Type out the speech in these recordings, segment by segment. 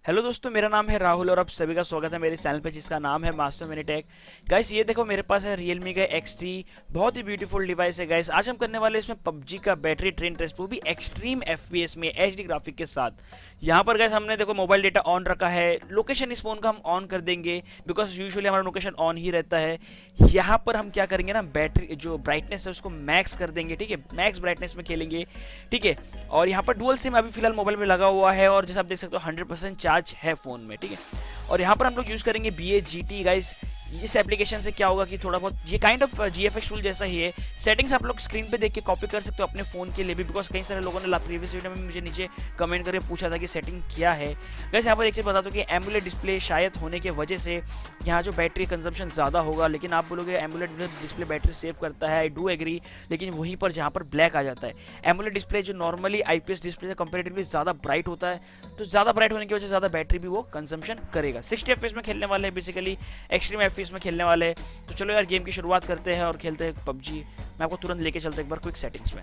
Hello दोस्तों, मेरा नाम है राहुल और आप सभी का स्वागत है मेरे चैनल पे जिसका नाम है मास्टर मिनी टेक। गाइस ये देखो मेरे पास है Realme का X3, बहुत ही ब्यूटीफुल डिवाइस है। गाइस आज हम करने वाले इसमें PUBG का बैटरी ट्रेन टेस्ट, वो भी एक्सट्रीम FPS में HD ग्राफिक के साथ। यहाँ पर गाइस हमने देखो मोबाइल डेटा ऑन रखा है, लोकेशन इस फोन का हम ऑन कर देंगे बिकॉज यूजुअली हमारा लोकेशन ऑन ही रहता है। यहाँ पर हम क्या करेंगे ना, बैटरी जो ब्राइटनेस है उसको मैक्स कर देंगे, ठीक है, मैक्स ब्राइटनेस में खेलेंगे, ठीक है। और यहाँ पर डुअल सिम अभी फिलहाल मोबाइल में लगा हुआ है और जैसे आप देख सकते हो 100% चार्ज है फोन में, ठीक है। और यहाँ पर हम लोग यूज करेंगे BAGT गाइस। इस एप्लीकेशन से क्या होगा कि थोड़ा बहुत ये काइंड ऑफ GFX टूल जैसा ही है। सेटिंग्स आप लोग स्क्रीन पे देख के कॉपी कर सकते हो अपने फोन के लिए भी, बिकॉज कई सारे लोगों ने प्रीवियस वीडियो में मुझे नीचे कमेंट करके पूछा था कि सेटिंग क्या है। गाइस यहाँ पर एक चीज़ बता दो कि एमुलेट डिस्प्ले शायद होने की वजह से यहाँ जो बैटरी कंजम्पशन ज़्यादा होगा, लेकिन आप बोलोगे एमुलेट डिस्प्ले बैटरी सेव करता है, आई डू एग्री, लेकिन वहीं पर जहाँ पर ब्लैक आ जाता है। एमुलेट डिस्प्ले जो नॉर्मली IPS डिस्प्ले से कंपेरेटिवली ज़्यादा ब्राइट होता है, तो ज़्यादा ब्राइट होने की वजह से ज़्यादा बैटरी भी वो कंजम्पशन करेगा। 60 FPS में खेलने वाले हैं, बेसिकली एक्सट्रीम FPS में खेलने वाले। तो चलो यार गेम की शुरुआत करते हैं और खेलते हैं PUBG। मैं आपको तुरंत लेके चलता हूं एक बार क्विक सेटिंग्स में।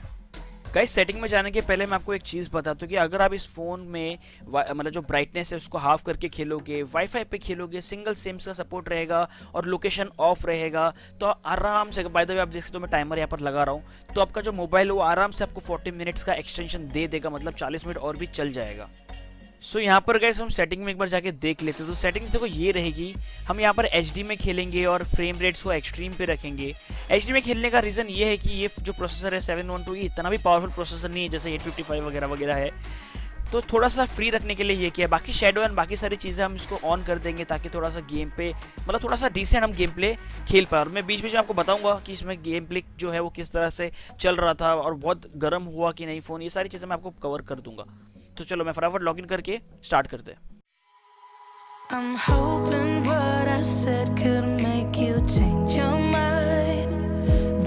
गाइस सेटिंग में जाने के पहले मैं आपको एक चीज़ बताता हूँ कि अगर आप इस फ़ोन में मतलब जो ब्राइटनेस है उसको हाफ करके खेलोगे, वाईफाई पे खेलोगे, सिंगल सिम्स का सपोर्ट रहेगा और लोकेशन ऑफ रहेगा, तो आराम से, बाय द वे आप देख सकते हो मैं टाइमर यहाँ पर लगा रहा हूँ, तो आपका जो मोबाइल है वो आराम से आपको 40 मिनट्स का एक्सटेंशन दे देगा, मतलब 40 मिनट और भी चल जाएगा। सो यहाँ पर गाइस हम सेटिंग में एक बार जाके देख लेते हैं। तो सेटिंग्स देखो ये रहेगी, हम यहाँ पर HD में खेलेंगे और फ्रेम रेट्स को एक्सट्रीम पे रखेंगे। HD में खेलने का रीज़न ये है कि ये जो प्रोसेसर है 712, ये इतना भी पावरफुल प्रोसेसर नहीं है जैसे 855 वगैरह वगैरह है, तो थोड़ा सा फ्री रखने के लिए ये किया। बाकी शेडो एंड बाकी सारी चीज़ें हम इसको ऑन कर देंगे ताकि थोड़ा सा गेम पे, मतलब थोड़ा सा डिसेंट हम गेम प्ले खेल पाए। और मैं बीच बीच में आपको बताऊंगा कि इसमें गेम प्ले जो है वो किस तरह से चल रहा था और बहुत गर्म हुआ कि नहीं फ़ोन, ये सारी चीज़ें मैं आपको कवर कर दूंगा। तो चलो मैं फटाफट लॉगिन करके स्टार्ट करते हैं। I'm hoping what I said could make you change your mind,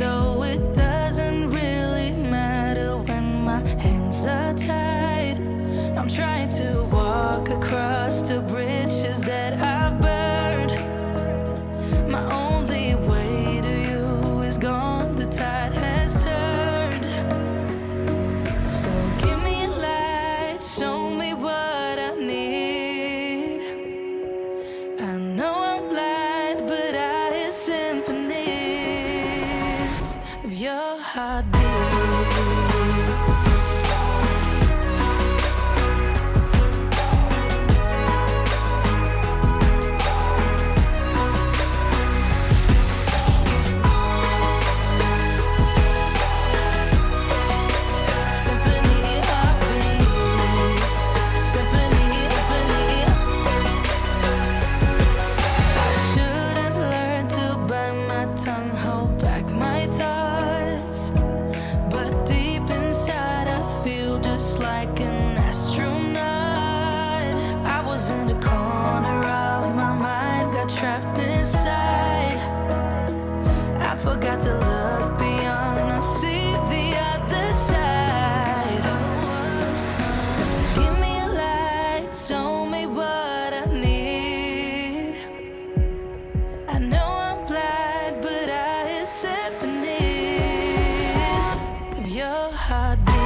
though it doesn't really matter when my hands are tied. I'm trying to walk across the bridges that I've burned. My only way to you is gone, the tide has turned. So give me a light, show me what I need. I know I'm blind, but I hear symphonies of your heartbeat. Symphony heartbeat, symphony, symphony. I should have learned to bite my tongue, hold back my thoughts, but deep inside I feel just like an astronaut. I was in the corner of my mind, got trapped inside. I forgot to look beyond, I see the other side. So give me a light, show me what I need. I know I'm blind, but I hear symphonies of your heartbeat.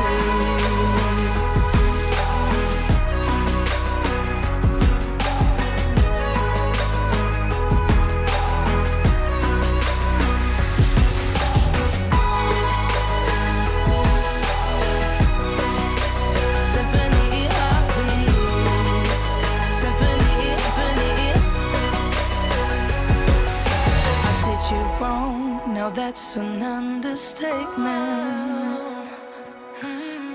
Symphony heartbeat, symphony, symphony. I did you wrong, now that's an understatement.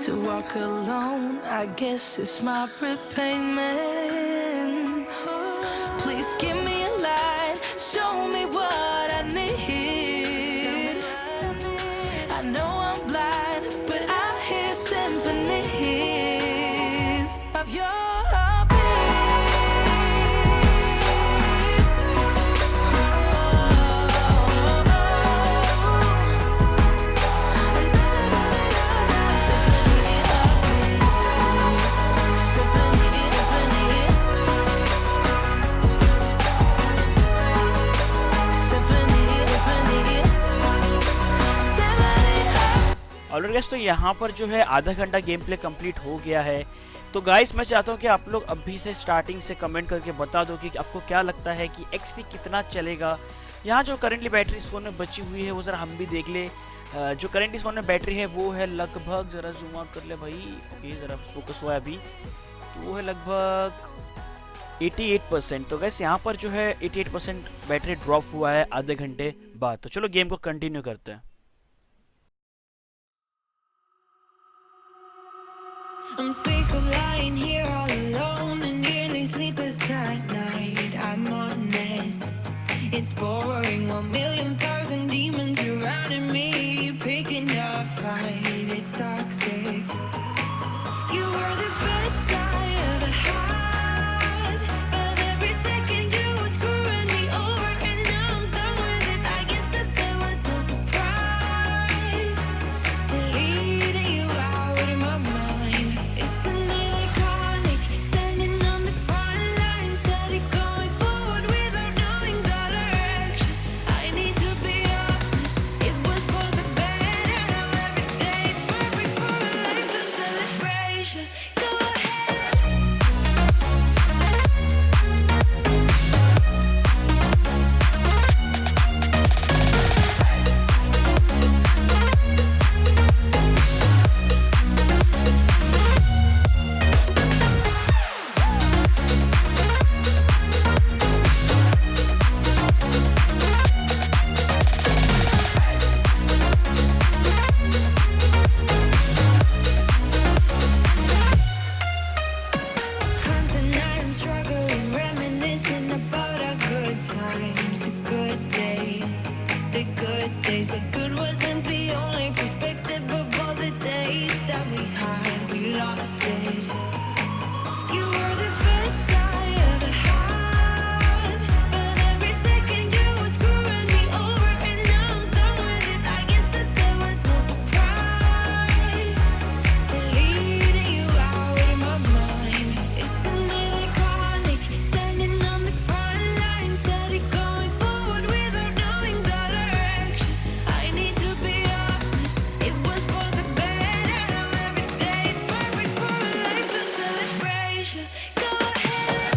To walk alone, I guess it's my repayment. Please give me a light, show me what I need. I know I'm blind, but I hear symphonies of your heartbeat. Symphony, symphony. Alright guys, तो यहाँ पर जो है आधा घंटा game play complete हो गया है। तो गाइस मैं चाहता हूँ कि आप लोग अभी से स्टार्टिंग से कमेंट करके बता दो कि आपको क्या लगता है कि XT कितना चलेगा। यहाँ जो करंटली बैटरी इस फोन में बची हुई है वो ज़रा हम भी देख ले। जो करंट इस फोन में बैटरी है वो है लगभग, ज़रा जूम आउट कर ले भाई, ओके ज़रा फोकस हुआ है अभी, तो वो है लगभग 88%। तो गैस यहाँ पर जो है 88% बैटरी ड्रॉप हुआ है आधे घंटे बाद। तो चलो गेम को कंटिन्यू करते हैं। I'm sick of lying here all alone and nearly sleepless at night. I'm honest, it's boring. 1,000,000 demons surrounding me, picking a fight. It's toxic. You were the best I ever had, but every second you were screwing me over, and now I'm done with it. I guess that there was no surprise. Deleting you out of my mind. Isn't it iconic? Standing on the front line, steady going forward without knowing the direction. I need to be honest, it was for the better. Now every day is perfect for a life of celebration. Go tonight I'm struggling, reminiscing about our good times, the good days, the good days. But good wasn't the only perspective of all the days that we had. We lost it. You were the best I ever had, but every second you were screwing me over, and now I'm done with it. I guess that there was no surprise. Deleting you out of my mind. Isn't it iconic? Standing on the front line, steady going forward without knowing the direction. I need to be honest, it was for the better. Now every day is perfect for a life of celebration. Go ahead.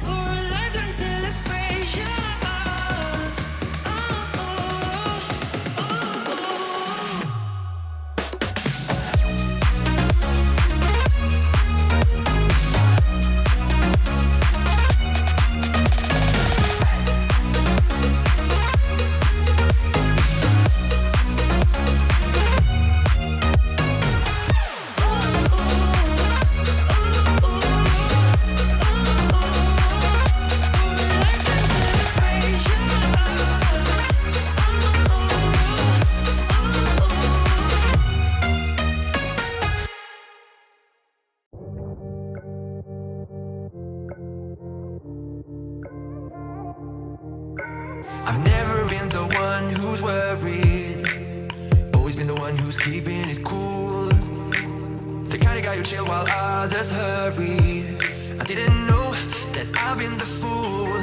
For a lifelong celebration. I've never been the one who's worried, always been the one who's keeping it cool. The kind of guy who chill while others hurry. I didn't know that I've been the fool.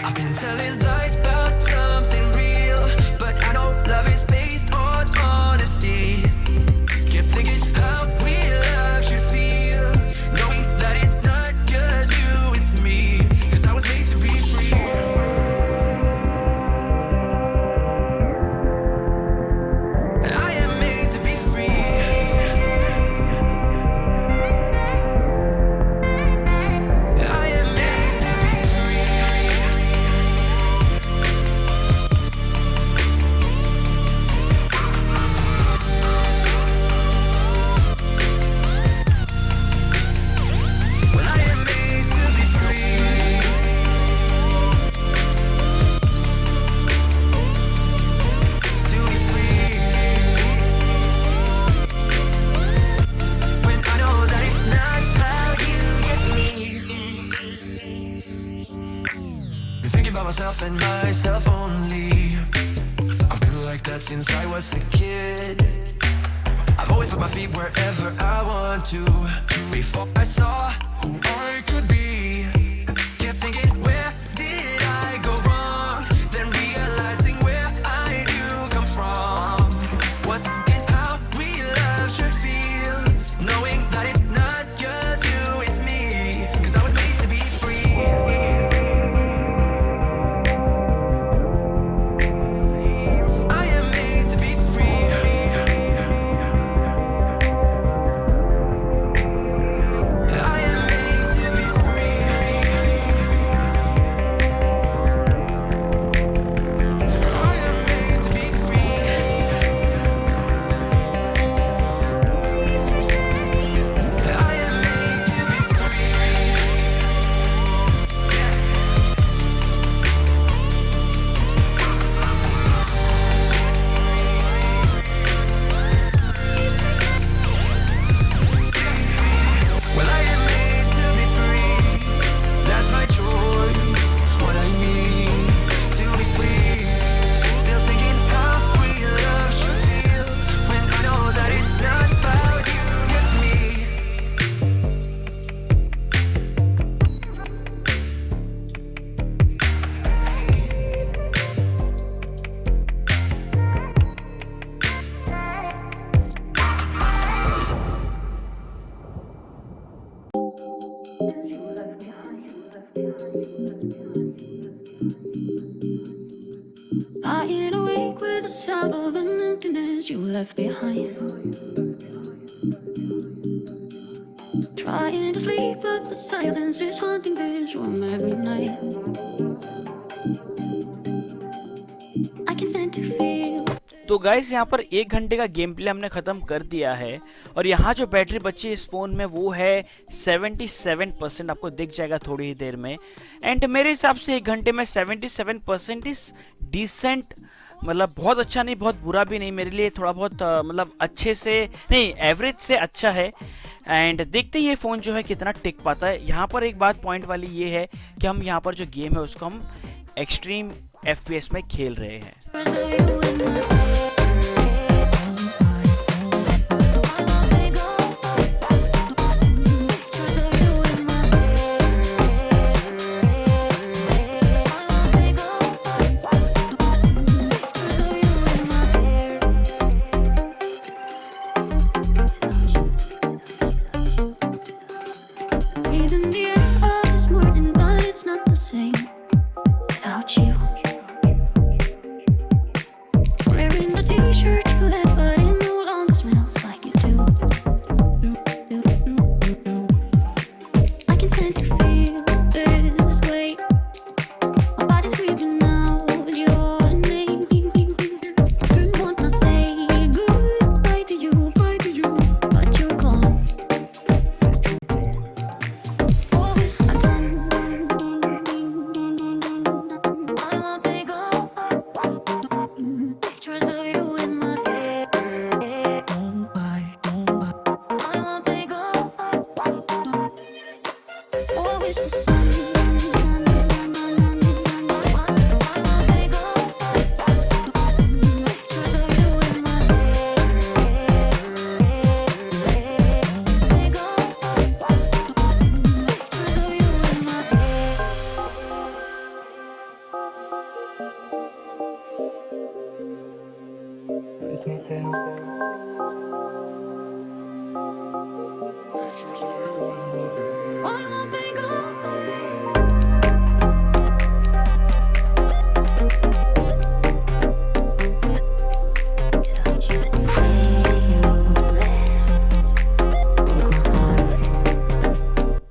I've been telling lies about something real, but I know love is based on honesty. Kept thinking how real love should feel, knowing that it's not just you, it's me. 'Cause I was made to be free. I am made to be free. I am made to be free. and myself only. I've been like that since I was a kid. I've always put my feet wherever I want to. Before I saw who I could be, kept thinking, where did I go wrong? Then realizing where I do come from. Wasn't how real love should feel, knowing that it's not just you, it's me. 'Cause I was made to be free. I am made to be free. I am made to be free. I am made to be free. I am made to be free. Well, I am made to be free. That's my choice. What I need to be free. Still thinking how real love should feel when I know that it's not about you, just me. Lying awake with the sound of an emptiness you left behind. Trying to sleep, but the silence is haunting this room every night. I can stand to feel. तो guys यहाँ पर 1 घंटे का game play हमने ख़त्म कर दिया है और यहाँ जो बैटरी बची है इस फ़ोन में वो है 77%, आपको दिख जाएगा थोड़ी ही देर में। एंड मेरे हिसाब से 1 घंटे में 77% इज़ डिसेंट, मतलब बहुत अच्छा नहीं बहुत बुरा भी नहीं, मेरे लिए थोड़ा बहुत मतलब अच्छे से नहीं, एवरेज से अच्छा है। एंड देखते ही ये फ़ोन जो है कितना टिक पाता है। यहाँ पर एक बात पॉइंट वाली ये है कि हम यहाँ पर जो गेम है उसको हम एक्सट्रीम FPS में खेल रहे हैं। Breathing the air this morning, but it's not the same without you. Wearing the t-shirt you had, but it no longer smells like it do. I can stand to feel this way. My body's screaming out your name. Didn't want to say goodbye to you, but you're gone. Always done. I want to go. Pictures of you in my head. I want to go. Always the sun. I want to go. Pictures of you in my head. Pictures of you in my head. I want to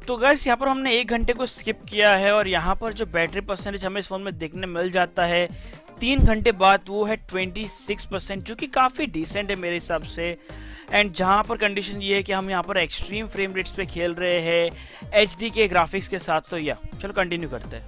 तो gas यहाँ पर हमने 1 घंटे को skip किया है और यहाँ पर जो बैटरी परसेंटेज हमें इस फोन में देखने मिल जाता है 3 घंटे बाद वो है 26%, जो कि काफ़ी डिसेंट है मेरे हिसाब से। एंड जहाँ पर कंडीशन ये है कि हम यहाँ पर एक्सट्रीम फ्रेम रेट्स पे खेल रहे हैं HD के ग्राफिक्स के साथ, तो या चलो कंटिन्यू करते हैं।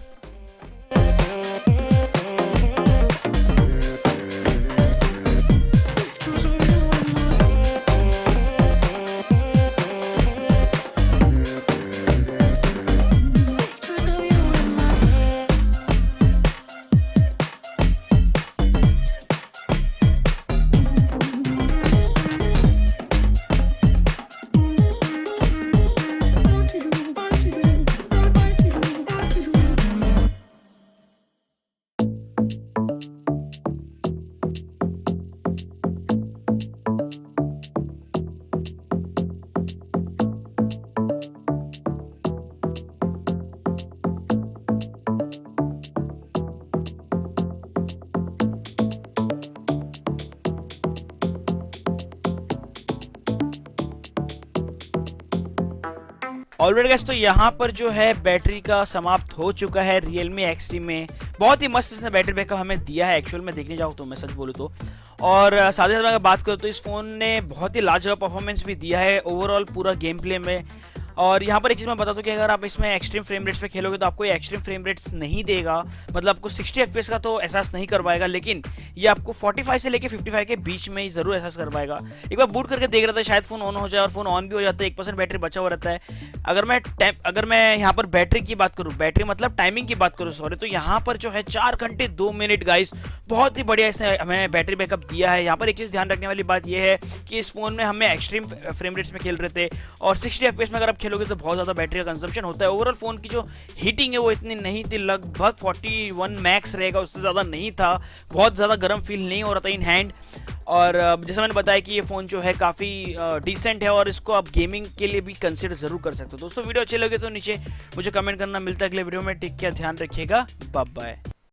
ऑलरेडी गाइस तो यहाँ पर जो है बैटरी का समाप्त हो चुका है Realme X3 में। बहुत ही मस्त इसने बैटरी बैकअप हमें दिया है एक्चुअल में देखने जाऊँ तो, मैं सच बोलूँ तो। और साथ ही साथ अगर बात करूँ तो इस फ़ोन ने बहुत ही लाजवाब परफॉर्मेंस भी दिया है ओवरऑल पूरा गेम प्ले में। और यहाँ पर एक चीज़ मैं बता दूँ कि अगर आप इसमें एक्सट्रीम फ्रेम रेट्स पे खेलोगे तो आपको ये एक्सट्रीम फ्रेम रेट्स नहीं देगा, मतलब आपको 60 FPS का तो एहसास नहीं करवाएगा, लेकिन ये आपको 45 से लेके 55 के बीच में ही ज़रूर एहसास करवाएगा। एक बार बूट करके देख रहा था, शायद फ़ोन ऑन हो जाए, और फ़ोन ऑन भी हो जाता है, 1% बैटरी बचा हुआ रहता है। अगर मैं यहाँ पर बैटरी की बात करूँ, बैटरी मतलब टाइमिंग की बात करूँ सॉरी, तो यहाँ पर जो है 4 घंटे 2 मिनट गाइस, बहुत ही बढ़िया इसने हमें बैटरी बैकअप दिया है। यहाँ पर एक चीज़ ध्यान रखने वाली बात यह है कि इस फोन में हमें एक्सट्रीम फ्रेम रेट्स में खेल रहे थे, और 60 FPS में अगर आप खेलोगे तो बहुत ज़्यादा बैटरी का कंजम्पशन होता है। ओवरऑल फोन की जो हीटिंग है वो इतनी नहीं थी, लगभग 41 मैक्स रहेगा, उससे ज़्यादा नहीं था। बहुत ज़्यादा गर्म फील नहीं हो रहा था इन हैंड। और जैसे मैंने बताया कि ये फ़ोन जो है काफ़ी डिसेंट है, और इसको आप गेमिंग के लिए भी कंसिडर जरूर कर सकते हो। दोस्तों वीडियो अच्छे लगे तो नीचे मुझे कमेंट करना। मिलता है अगले वीडियो में, टेक केयर, ध्यान रखिएगा, बाय बाय।